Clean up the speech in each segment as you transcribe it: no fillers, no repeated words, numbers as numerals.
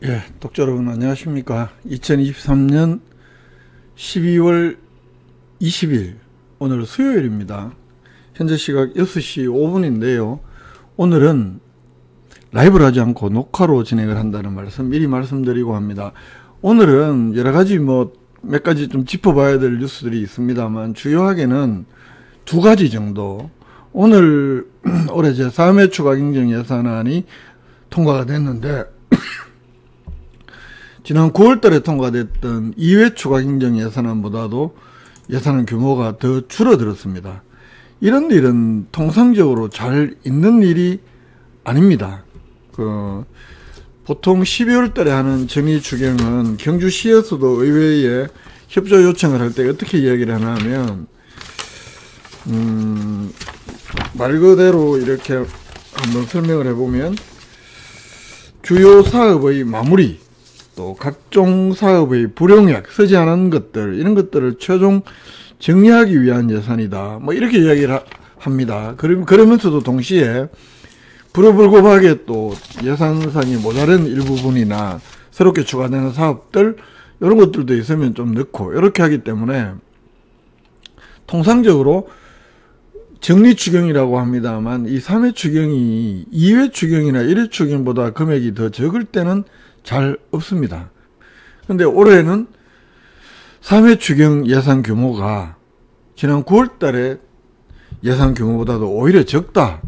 예, 독자 여러분 안녕하십니까. 2023년 12월 20일 오늘 수요일입니다. 현재 시각 6시 5분인데요. 오늘은 라이브를 하지 않고 녹화로 진행을 한다는 말씀 미리 말씀드리고 합니다. 오늘은 여러가지 몇 가지 좀 짚어봐야 될 뉴스들이 있습니다만 주요하게는 두 가지 정도. 오늘 올해 제3회 추가 경정 예산안이 통과가 됐는데 지난 9월달에 통과됐던 2회 추가 경정 예산안보다도 예산안 규모가 더 줄어들었습니다. 이런 일은 통상적으로 잘 있는 일이 아닙니다. 보통 12월달에 하는 정의 추경은 경주시에서도 의회에 협조 요청을 할 때 어떻게 이야기를 하나 하면 말 그대로 이렇게 한번 설명을 해보면 주요 사업의 마무리, 또 각종 사업의 불용약, 쓰지 않은 것들, 이런 것들을 최종 정리하기 위한 예산이다. 이렇게 이야기를 합니다. 그러면서도 동시에 불어불급하게 또 예산상이 모자란 일부분이나 새롭게 추가되는 사업들, 이런 것들도 있으면 좀 넣고, 이렇게 하기 때문에 통상적으로 정리 추경이라고 합니다만 이 3회 추경이 2회 추경이나 1회 추경보다 금액이 더 적을 때는 잘 없습니다. 근데 올해는 3회 추경 예산 규모가 지난 9월 달에 예산 규모보다도 오히려 적다.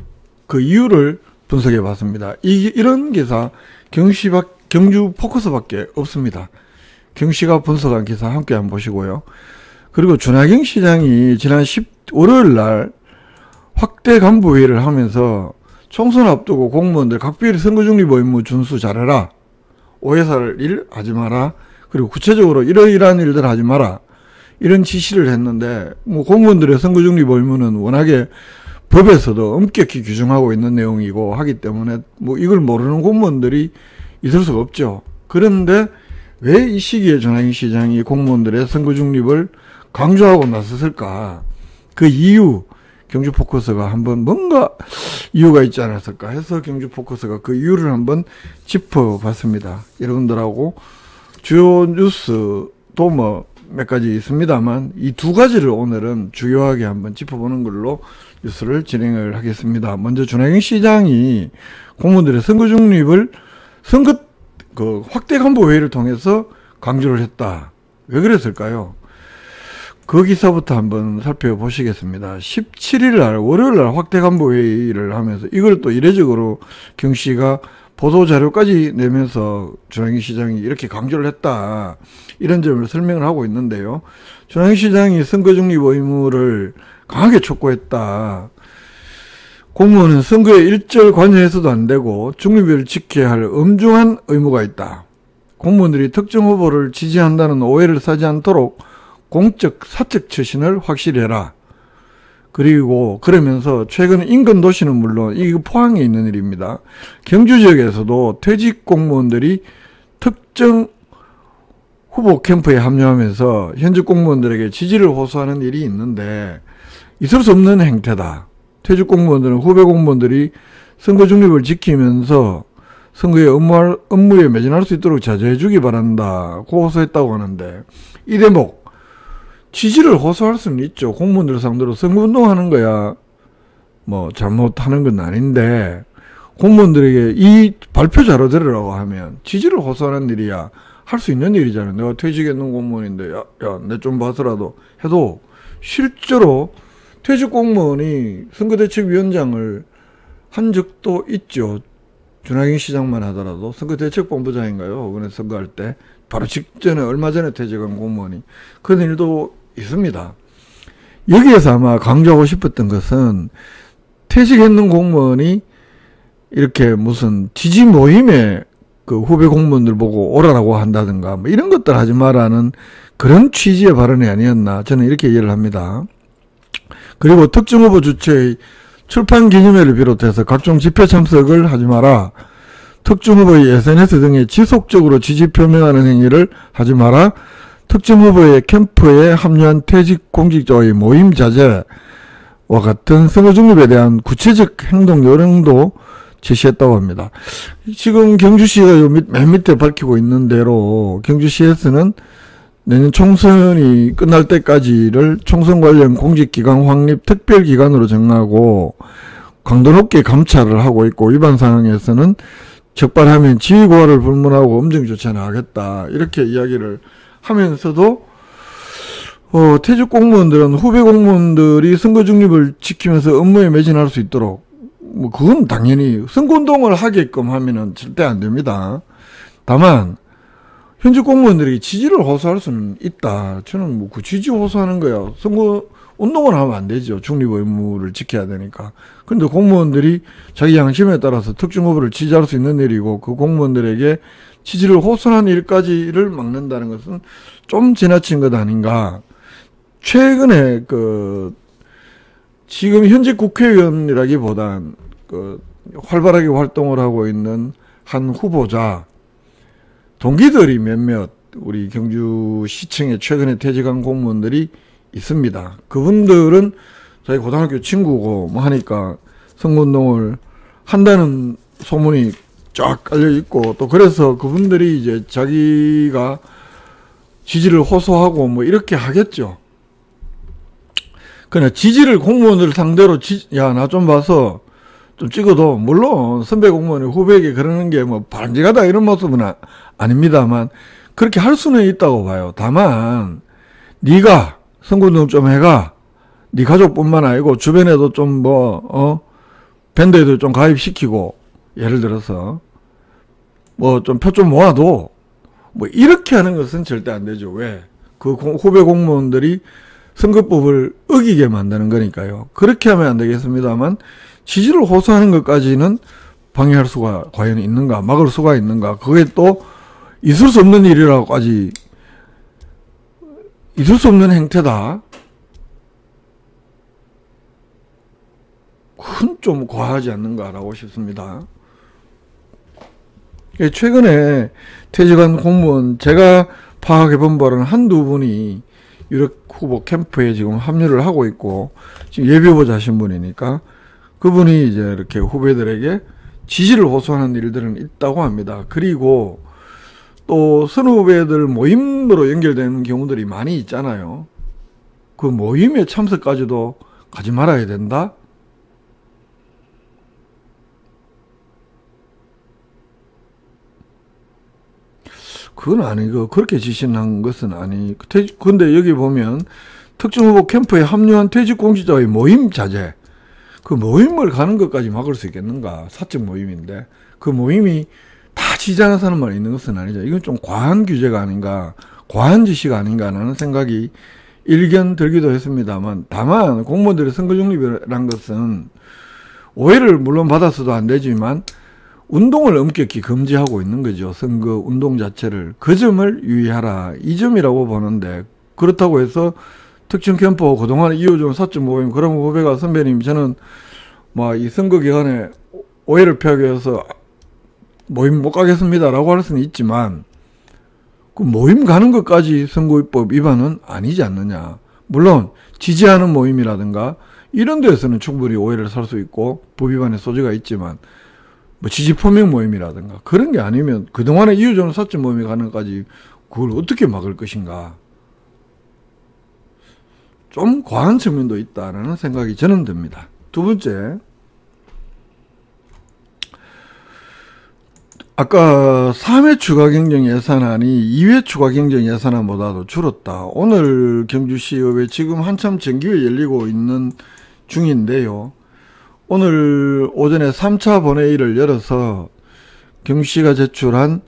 그 이유를 분석해 봤습니다. 이런 기사 경주 포커스밖에 없습니다. 경시가 분석한 기사 함께 한번 보시고요. 그리고 준하경 시장이 지난 월요일 날 확대 간부 회의를 하면서 총선 앞두고 공무원들 각별히 선거 중립 의무 준수 잘해라. 오해 살 일 하지 마라. 그리고 구체적으로 이러이러한 일들 하지 마라. 이런 지시를 했는데 공무원들의 선거 중립 의무는 워낙에 법에서도 엄격히 규정하고 있는 내용이고 하기 때문에 이걸 모르는 공무원들이 있을 수가 없죠. 그런데 왜 이 시기에 준하경 시장이 공무원들의 선거 중립을 강조하고 나섰을까? 그 이유 경주 포커스가 한번 뭔가 이유가 있지 않았을까 해서 경주 포커스가 그 이유를 한번 짚어봤습니다. 여러분들하고 주요 뉴스도 몇 가지 있습니다만 이 두 가지를 오늘은 주요하게 한번 짚어보는 걸로 뉴스를 진행을 하겠습니다. 먼저 준하경 시장이 공무원들의 선거 중립을 확대 간부 회의를 통해서 강조를 했다. 왜 그랬을까요? 그 기사부터 한번 살펴보시겠습니다. 17일 날 월요일 날 확대 간부 회의를 하면서 이걸 또 이례적으로 경씨가 보도 자료까지 내면서 준하경 시장이 이렇게 강조를 했다. 이런 점을 설명을 하고 있는데요. 준하경 시장이 선거 중립 의무를 강하게 촉구했다. 공무원은 선거에 일절 관여해서도 안 되고 중립을 지켜야 할 엄중한 의무가 있다. 공무원들이 특정 후보를 지지한다는 오해를 사지 않도록 공적, 사적 처신을 확실히 해라. 그리고 그러면서 최근 인근 도시는 물론 이거 포항에 있는 일입니다. 경주 지역에서도 퇴직 공무원들이 특정 후보 캠프에 합류하면서 현직 공무원들에게 지지를 호소하는 일이 있는데 있을 수 없는 행태다. 퇴직 공무원들은 후배 공무원들이 선거 중립을 지키면서 선거의 업무에 매진할 수 있도록 자제해 주기 바란다. 고 호소했다고 하는데 이 대목 지지를 호소할 수는 있죠. 공무원들 상대로 선거운동하는 거야 잘못하는 건 아닌데 공무원들에게 이 발표 자료들으라고 하면 지지를 호소하는 일이야 할 수 있는 일이잖아요. 내가 퇴직했는 공무원인데 야 내 좀 봐서라도 해도 실제로 퇴직 공무원이 선거대책위원장을 한 적도 있죠. 준하경 시장만 하더라도 선거대책본부장인가요? 이번에 선거할 때 바로 직전에 얼마 전에 퇴직한 공무원이 그런 일도 있습니다. 여기에서 아마 강조하고 싶었던 것은 퇴직했는 공무원이 이렇게 무슨 지지 모임에 그 후배 공무원들 보고 오라라고 한다든가 이런 것들 하지 마라는 그런 취지의 발언이 아니었나 저는 이렇게 이해를 합니다. 그리고 특정 후보 주최의 출판 기념회를 비롯해서 각종 집회 참석을 하지 마라. 특정 후보의 SNS 등에 지속적으로 지지 표명하는 행위를 하지 마라. 특정 후보의 캠프에 합류한 퇴직 공직자의 모임 자제와 같은 선거 중립에 대한 구체적 행동 요령도 제시했다고 합니다. 지금 경주시가 맨 밑에 밝히고 있는 대로 경주시에서는 내년 총선이 끝날 때까지를 총선 관련 공직기관 확립 특별기관으로 정하고 강도 높게 감찰을 하고 있고, 위반 상황에서는 적발하면 지휘고하를 불문하고 엄정조치를 하겠다, 이렇게 이야기를 하면서도 퇴직 공무원들은 후배 공무원들이 선거 중립을 지키면서 업무에 매진할 수 있도록, 뭐 그건 당연히 선거운동을 하게끔 하면은 절대 안 됩니다. 다만 현직 공무원들이 지지를 호소할 수는 있다. 저는 뭐 그 지지 호소하는 거야, 선거 운동을 하면 안 되죠. 중립 의무를 지켜야 되니까. 그런데 공무원들이 자기 양심에 따라서 특정 후보를 지지할 수 있는 일이고, 그 공무원들에게 지지를 호소하는 일까지를 막는다는 것은 좀 지나친 것 아닌가. 최근에 지금 현직 국회의원이라기보단 활발하게 활동을 하고 있는 한 후보자, 동기들이 몇몇 우리 경주시청에 최근에 퇴직한 공무원들이 있습니다. 그분들은 저희 고등학교 친구고 뭐 하니까 선거운동을 한다는 소문이 쫙 깔려 있고, 또 그래서 그분들이 이제 자기가 지지를 호소하고 뭐 이렇게 하겠죠. 그러나 지지를 공무원들 상대로 야, 나 좀 봐서 좀 찍어도, 물론 선배 공무원이 후배에게 그러는 게 뭐 바람직하다 이런 모습은 아닙니다만 그렇게 할 수는 있다고 봐요. 다만 네가 선거운동 좀 해가, 네 가족뿐만 아니고 주변에도 좀 밴드에도 좀 가입시키고, 예를 들어서 뭐 좀 표 좀 모아도, 뭐 이렇게 하는 것은 절대 안 되죠. 왜? 그 후배 공무원들이 선거법을 어기게 만드는 거니까요. 그렇게 하면 안 되겠습니다만 지지를 호소하는 것까지는 방해할 수가 과연 있는가, 막을 수가 있는가, 그게 또 있을 수 없는 일이라고까지, 있을 수 없는 행태다. 그건 좀 과하지 않는가라고 싶습니다. 최근에 퇴직한 공무원, 제가 파악해본 바로는 한두 분이 유력 후보 캠프에 지금 합류를 하고 있고, 지금 예비후보자 신분이니까 그분이 이제 이렇게 후배들에게 지지를 호소하는 일들은 있다고 합니다. 그리고 또 선후배들 모임으로 연결되는 경우들이 많이 있잖아요. 그 모임에 참석까지도 가지 말아야 된다? 그건 아니고, 그렇게 지시한 것은 아니. 근데 여기 보면 특정 후보 캠프에 합류한 퇴직 공직자의 모임 자제, 그 모임을 가는 것까지 막을 수 있겠는가? 사적 모임인데 그 모임이 다 지지하는 사람만 있는 것은 아니죠. 이건 좀 과한 규제가 아닌가, 과한 지시가 아닌가라는 생각이 일견 들기도 했습니다만, 다만 공무원들의 선거 중립이라는 것은 오해를 물론 받아서도 안 되지만 운동을 엄격히 금지하고 있는 거죠. 선거 운동 자체를. 그 점을 유의하라, 이 점이라고 보는데, 그렇다고 해서 특정 캠프 그동안 이어준 사적 모임, 그러면 후배가 선배님 저는 뭐 이 선거 기간에 오해를 피하기 위해서 모임 못 가겠습니다 라고 할 수는 있지만, 그 모임 가는 것까지 선거법 위반은 아니지 않느냐. 물론 지지하는 모임이라든가 이런 데에서는 충분히 오해를 살 수 있고 법위반의 소지가 있지만, 뭐 지지 표명 모임이라든가 그런 게 아니면 그동안에 이어주는 사적 모임에 가는 것까지 그걸 어떻게 막을 것인가. 좀 과한 측면도 있다라는 생각이 저는 듭니다. 두 번째, 아까 3회 추가 경정 예산안이 2회 추가 경정 예산안보다도 줄었다. 오늘 경주시의회 지금 한참 정기회 열리고 있는 중인데요. 오늘 오전에 3차 본회의를 열어서 경주시가 제출한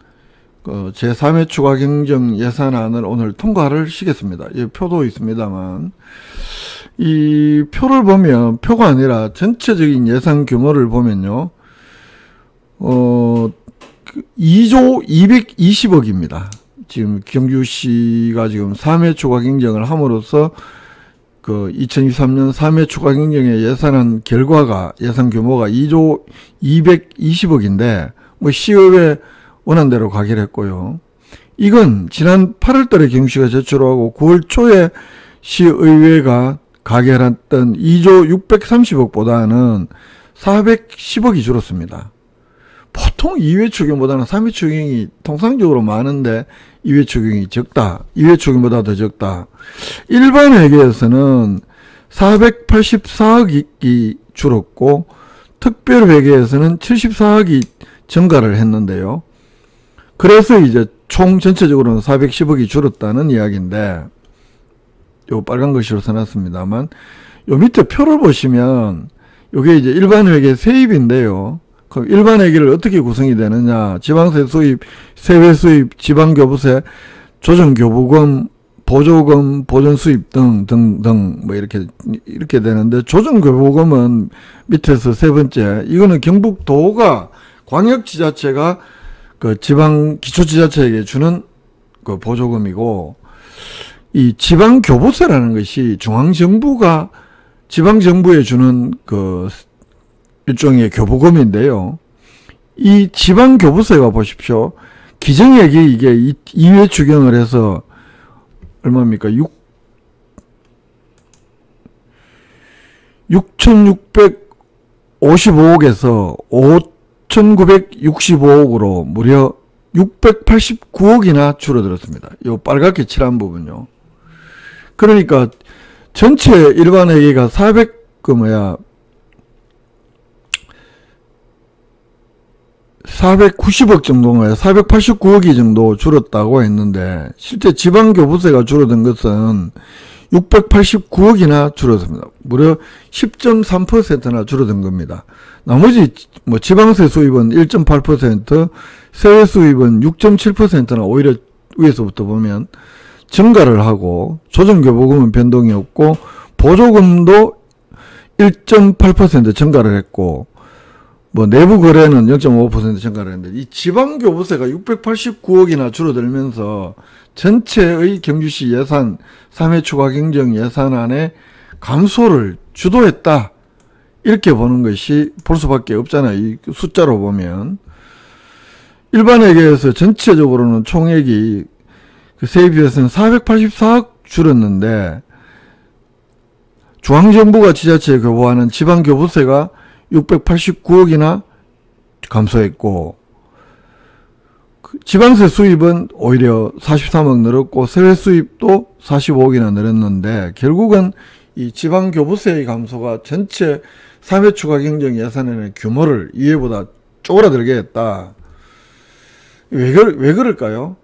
제3회 추가 경정 예산안을 오늘 통과를 시켰습니다. 이 표도 있습니다만, 이 표를 보면, 표가 아니라 전체적인 예산 규모를 보면요, 2조 220억입니다. 지금 경주시가 지금 3회 추가 경정을 함으로써 2023년 3회 추가 경정의 예산안 결과가, 예산 규모가 2조 220억인데, 뭐 시의회 원안대로 가기로 했고요. 이건 지난 8월달에 경주시가 제출하고 9월 초에 시의회가 가결했던 2조 630억보다는 410억이 줄었습니다. 보통 2회 추경보다는 3회 추경이 통상적으로 많은데 2회 추경이 적다. 2회 추경보다 더 적다. 일반 회계에서는 484억이 줄었고 특별 회계에서는 74억이 증가를 했는데요. 그래서 이제 총 전체적으로는 410억이 줄었다는 이야기인데, 요 빨간 글씨로 써놨습니다만, 요 밑에 표를 보시면, 요게 이제 일반 회계 세입인데요. 그럼 일반 회계를 어떻게 구성이 되느냐. 지방세 수입, 세외 수입, 지방교부세, 조정교부금, 보조금, 보전수입 등, 뭐 이렇게 되는데, 조정교부금은 밑에서 세 번째, 이거는 경북도가, 광역지자체가 그 지방 기초지자체에게 주는 그 보조금이고, 이 지방교부세라는 것이 중앙정부가 지방정부에 주는 그 일종의 교부금인데요. 이 지방교부세가 보십시오. 기정액이 이게 2회 추경을 해서 얼마입니까? 6,655억에서 5,965억으로 무려 689억이나 줄어들었습니다. 요 빨갛게 칠한 부분요. 그러니까 전체 일반 회계가 490억 정도인가요? 489억이 정도 줄었다고 했는데, 실제 지방교부세가 줄어든 것은 689억이나 줄었습니다. 무려 10.3%나 줄어든 겁니다. 나머지 뭐 지방세 수입은 1.8%, 세외 수입은 6.7%나 오히려 위에서부터 보면 증가를 하고, 조정교부금은 변동이 없고, 보조금도 1.8% 증가를 했고, 뭐 내부 거래는 0.5% 증가를 했는데, 이 지방교부세가 689억이나 줄어들면서 전체의 경주시 예산 3회 추가 경정 예산안의 감소를 주도했다. 이렇게 보는 것이 볼 수밖에 없잖아요. 이 숫자로 보면. 일반 회계에서 전체적으로는 총액이 그 세입에서는 484억 줄었는데, 중앙정부가 지자체에 교부하는 지방교부세가 689억이나 감소했고, 지방세 수입은 오히려 43억 늘었고, 세외 수입도 45억이나 늘었는데, 결국은 이 지방교부세의 감소가 전체 3회 추가 경정 예산안의 규모를 2회보다 쪼그라들게 했다. 왜 그럴까요?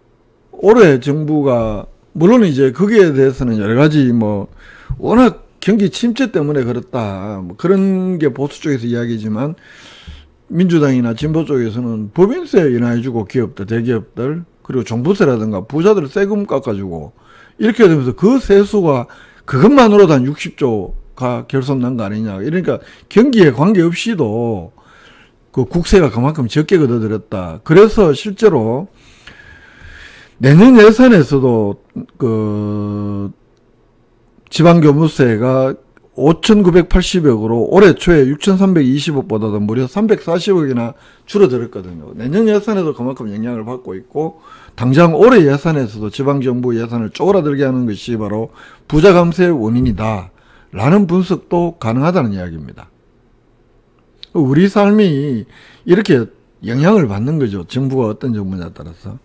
올해 정부가, 물론 이제 거기에 대해서는 여러 가지 워낙 경기 침체 때문에 그렇다. 그런 게 보수 쪽에서 이야기지만, 민주당이나 진보 쪽에서는 법인세 인하해주고 기업들, 대기업들, 그리고 종부세라든가 부자들 세금 깎아주고, 이렇게 되면서 그 세수가 그것만으로도 한 60조가 결손 난 거 아니냐. 이러니까 경기에 관계없이도 그 국세가 그만큼 적게 걷어들였다. 그래서 실제로 내년 예산에서도 그 지방교부세가 5,980억으로 올해 초에 6,320억보다도 무려 340억이나 줄어들었거든요. 내년 예산에도 그만큼 영향을 받고 있고, 당장 올해 예산에서도 지방정부 예산을 쪼그라들게 하는 것이 바로 부자 감세의 원인이다 라는 분석도 가능하다는 이야기입니다. 우리 삶이 이렇게 영향을 받는 거죠. 정부가 어떤 정부냐에 따라서.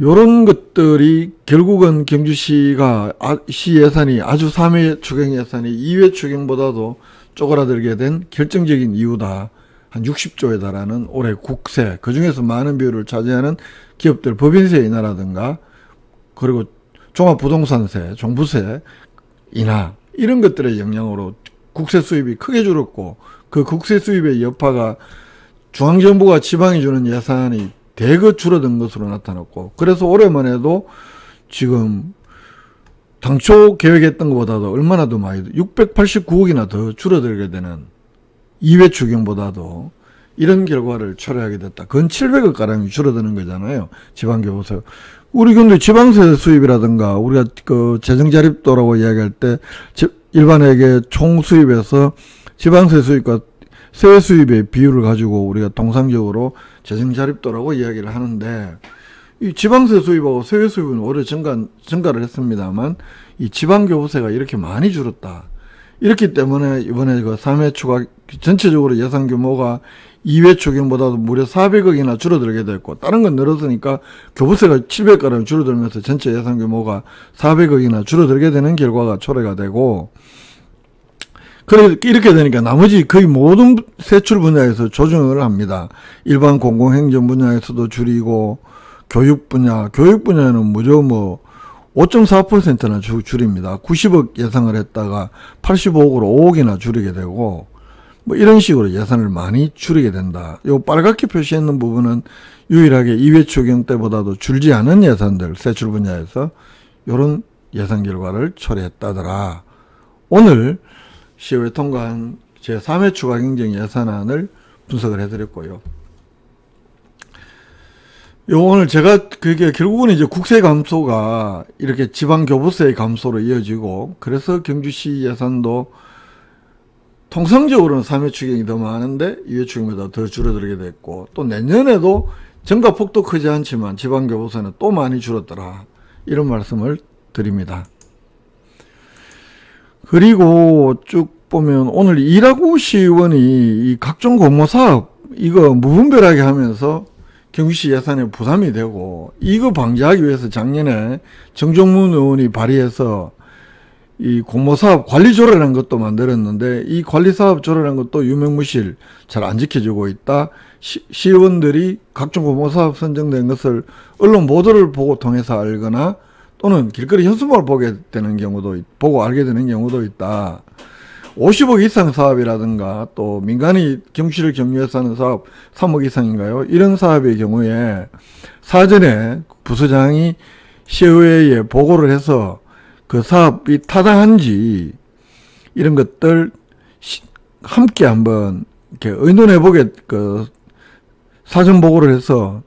요런 것들이 결국은 경주시가 시 예산이 아주 3회 추경 예산이 2회 추경보다도 쪼그라들게 된 결정적인 이유다. 한 60조에 달하는 올해 국세, 그중에서 많은 비율을 차지하는 기업들 법인세 인하라든가, 그리고 종합부동산세, 종부세 인하, 이런 것들의 영향으로 국세 수입이 크게 줄었고, 그 국세 수입의 여파가 중앙정부가 지방에 주는 예산이 대거 줄어든 것으로 나타났고, 그래서 올해만 해도 지금 당초 계획했던 것보다도 얼마나 더 많이 689억이나 더 줄어들게 되는 2회 추경보다도 이런 결과를 초래하게 됐다. 건 700억 가량이 줄어드는 거잖아요. 지방교부세. 우리 근데 지방세 수입이라든가 우리가 그 재정자립도라고 이야기할 때 일반회계 총 수입에서 지방세 수입과 세외 수입의 비율을 가지고 우리가 통상적으로 재정자립도라고 이야기를 하는데, 이 지방세 수입하고 세외 수입은 올해 증가를 했습니다만, 이 지방교부세가 이렇게 많이 줄었다. 이렇기 때문에 이번에 그 3회 추가 전체적으로 예산 규모가 2회 추경보다도 무려 400억이나 줄어들게 됐고, 다른 건 늘었으니까 교부세가 700가량 줄어들면서 전체 예산 규모가 400억이나 줄어들게 되는 결과가 초래가 되고, 이렇게 되니까 나머지 거의 모든 세출 분야에서 조정을 합니다. 일반 공공행정 분야에서도 줄이고, 교육 분야는 무려 5.4%나 줄입니다. 90억 예상을 했다가 85억으로 5억이나 줄이게 되고, 이런 식으로 예산을 많이 줄이게 된다. 요 빨갛게 표시했는 부분은 유일하게 2회 추경 때보다도 줄지 않은 예산들, 세출 분야에서 요런 예산 결과를 초래했다더라. 오늘 시의회 통과한 제3회 추가 경정 예산안을 분석을 해드렸고요. 오늘 제가 그게 결국은 이제 국세 감소가 이렇게 지방 교부세의 감소로 이어지고, 그래서 경주시 예산도 통상적으로는 3회 추경이 더 많은데 2회 추경보다 더 줄어들게 됐고, 또 내년에도 증가폭도 크지 않지만 지방 교부세는 또 많이 줄었더라. 이런 말씀을 드립니다. 그리고 쭉 보면 오늘 이라구 시의원이 이 각종 공모사업 이거 무분별하게 하면서 경주시 예산에 부담이 되고, 이거 방지하기 위해서 작년에 정종문 의원이 발의해서 이 공모사업 관리조례라는 것도 만들었는데, 이 관리사업 조례라는 것도 유명무실 잘 안 지켜지고 있다. 시의원들이 각종 공모사업 선정된 것을 언론 보도를 보고 통해서 알거나 또는 길거리 현수막을 보고 알게 되는 경우도 있다. 50억 이상 사업이라든가 또 민간이 경주시를 경유해서 하는 사업 3억 이상인가요? 이런 사업의 경우에 사전에 부서장이 시의회에 보고를 해서 그 사업이 타당한지 이런 것들 함께 한번 이렇게 의논해보게 사전 보고를 해서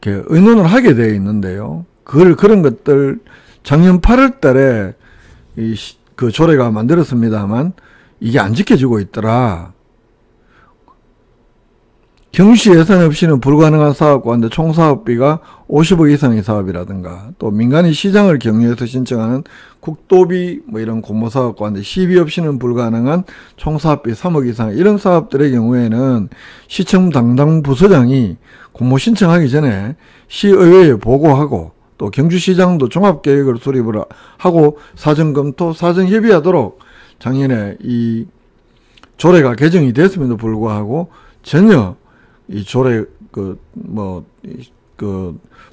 이렇게 의논을 하게 되어 있는데요. 그런 것들 작년 8월 달에 그 조례가 만들었습니다만 이게 안 지켜지고 있더라. 경시 예산 없이는 불가능한 사업 가운데 총 사업비가 50억 이상의 사업이라든가, 또 민간이 시장을 경유해서 신청하는 국도비 이런 공모사업 가운데 시비 없이는 불가능한 총 사업비 3억 이상, 이런 사업들의 경우에는 시청 담당 부서장이 공모 신청하기 전에 시의회에 보고하고, 또 경주시장도 종합계획을 수립을 하고 사전 검토, 사전 협의하도록 작년에 이 조례가 개정이 됐음에도 불구하고 전혀 이 조례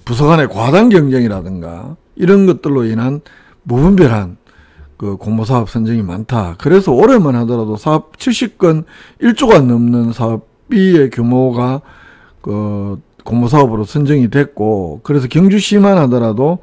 부서 간의 과당 경쟁이라든가 이런 것들로 인한 무분별한 공모사업 선정이 많다. 그래서 올해만 하더라도 사업 70건 1조가 넘는 사업비의 규모가 공모사업으로 선정이 됐고, 그래서 경주시만 하더라도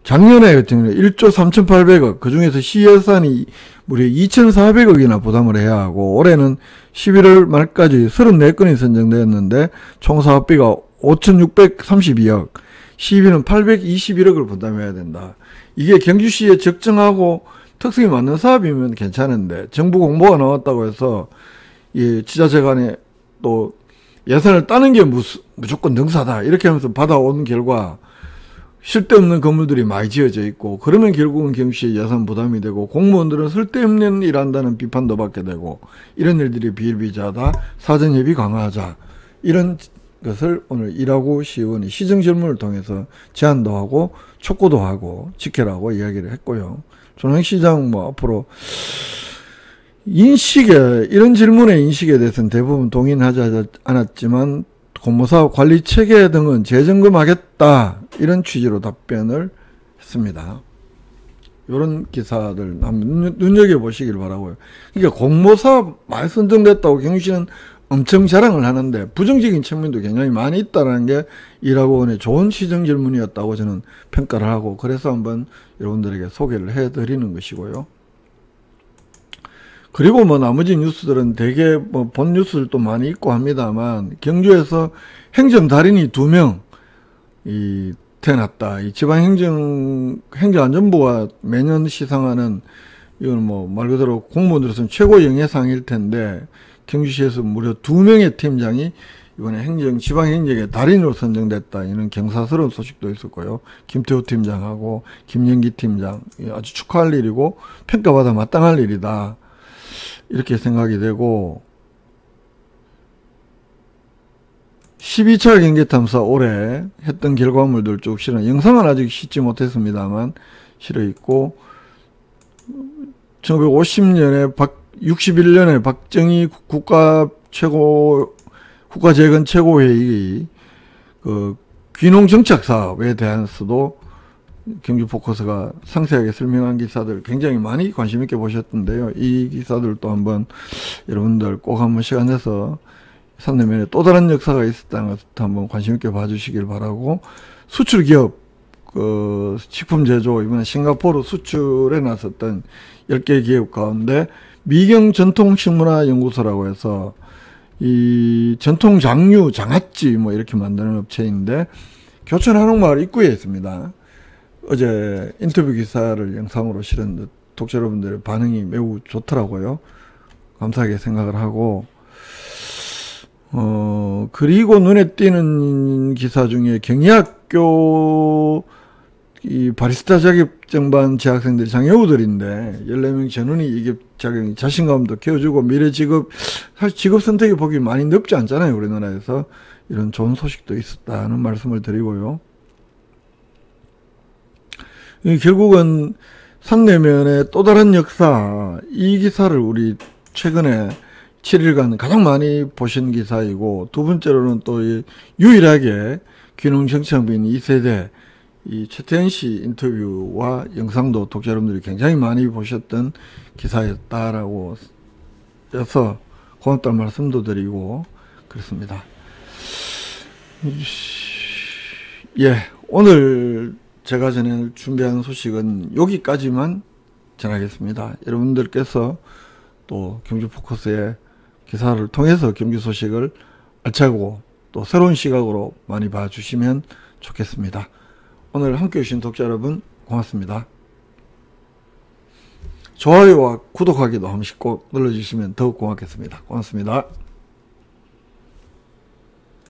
작년에 같은 경우에 1조 3,800억, 그 중에서 시예산이 무려 2,400억이나 부담을 해야 하고, 올해는 11월 말까지 34건이 선정되었는데 총 사업비가 5,632억, 시비는 821억을 부담해야 된다. 이게 경주시에 적정하고 특성이 맞는 사업이면 괜찮은데, 정부 공보가 나왔다고 해서 지자체 간에 또 예산을 따는 게 무조건 능사다 이렇게 하면서 받아오는 결과 쓸데없는 건물들이 많이 지어져 있고, 그러면 결국은 경주시에 예산 부담이 되고 공무원들은 쓸데없는 일한다는 비판도 받게 되고, 이런 일들이 비일비재하다. 사전협의 강화하자. 이런 것을 오늘 이라구 시의원이 시정질문을 통해서 제안도 하고 촉구도 하고 지켜라고 이야기를 했고요. 조영시장 앞으로 이런 질문의 인식에 대해서는 대부분 동의는 하지 않았지만, 공모사업 관리 체계 등은 재점검하겠다 이런 취지로 답변을 했습니다. 이런 기사들 한번 눈여겨보시길 바라고요. 그러니까 공모사업 많이 선정됐다고 경주시는 엄청 자랑을 하는데 부정적인 측면도 굉장히 많이 있다는 게 이라구원의 좋은 시정 질문이었다고 저는 평가를 하고, 그래서 한번 여러분들에게 소개를 해드리는 것이고요. 그리고 나머지 뉴스들은 되게 본 뉴스들도 많이 있고 합니다만, 경주에서 행정달인이 2명 태어났다. 이 행정안전부가 매년 시상하는, 이건 말 그대로 공무원들로서는 최고 영예상일 텐데, 경주시에서 무려 2명의 팀장이 이번에 지방행정의 달인으로 선정됐다. 이런 경사스러운 소식도 있었고요. 김태호 팀장하고 김영기 팀장, 아주 축하할 일이고 평가받아 마땅할 일이다. 이렇게 생각이 되고, 12차 경제탐사 올해 했던 결과물들 쭉 실어, 영상은 아직 싣지 못했습니다만 실어 있고, 1950년에 61년에 박정희 국가재건 최고회의 그 귀농정착 사업에 대해서도 경주포커스가 상세하게 설명한 기사들 굉장히 많이 관심 있게 보셨던데요. 이 기사들도 한번 여러분들 꼭 한번 시간 내서 산내면에 또 다른 역사가 있었다는 것도 한번 관심 있게 봐주시길 바라고, 수출 기업 그 식품 제조 이번에 싱가포르 수출에 나섰던 10개 기업 가운데 미경 전통식문화연구소라고 해서 이 전통 장류 장아찌 뭐 이렇게 만드는 업체인데 교촌 한옥마을 입구에 있습니다. 어제 인터뷰 기사를 영상으로 실었는데 독자 여러분들의 반응이 매우 좋더라고요. 감사하게 생각을 하고, 그리고 눈에 띄는 기사 중에 경희학교 이 바리스타 자격증반 재학생들이 장애우들인데 14명 전원이 이게 자격이 자신감도 키워주고 미래 직업, 사실 직업 선택의 폭이 많이 넓지 않잖아요, 우리나라에서. 이런 좋은 소식도 있었다는 말씀을 드리고요. 결국은 산내면의 또 다른 역사, 이 기사를 우리 최근에 7일간 가장 많이 보신 기사이고, 두 번째로는 또 유일하게 귀농정착민 2세대 이 최태현 씨 인터뷰와 영상도 독자 여러분들이 굉장히 많이 보셨던 기사였다라고 해서 고맙다는 말씀도 드리고 그렇습니다. 예, 오늘 제가 전에 준비한 소식은 여기까지만 전하겠습니다. 여러분들께서 또 경주포커스의 기사를 통해서 경주 소식을 알차고 또 새로운 시각으로 많이 봐주시면 좋겠습니다. 오늘 함께 해주신 독자 여러분 고맙습니다. 좋아요와 구독하기도 한 번씩 꼭 눌러주시면 더욱 고맙겠습니다. 고맙습니다.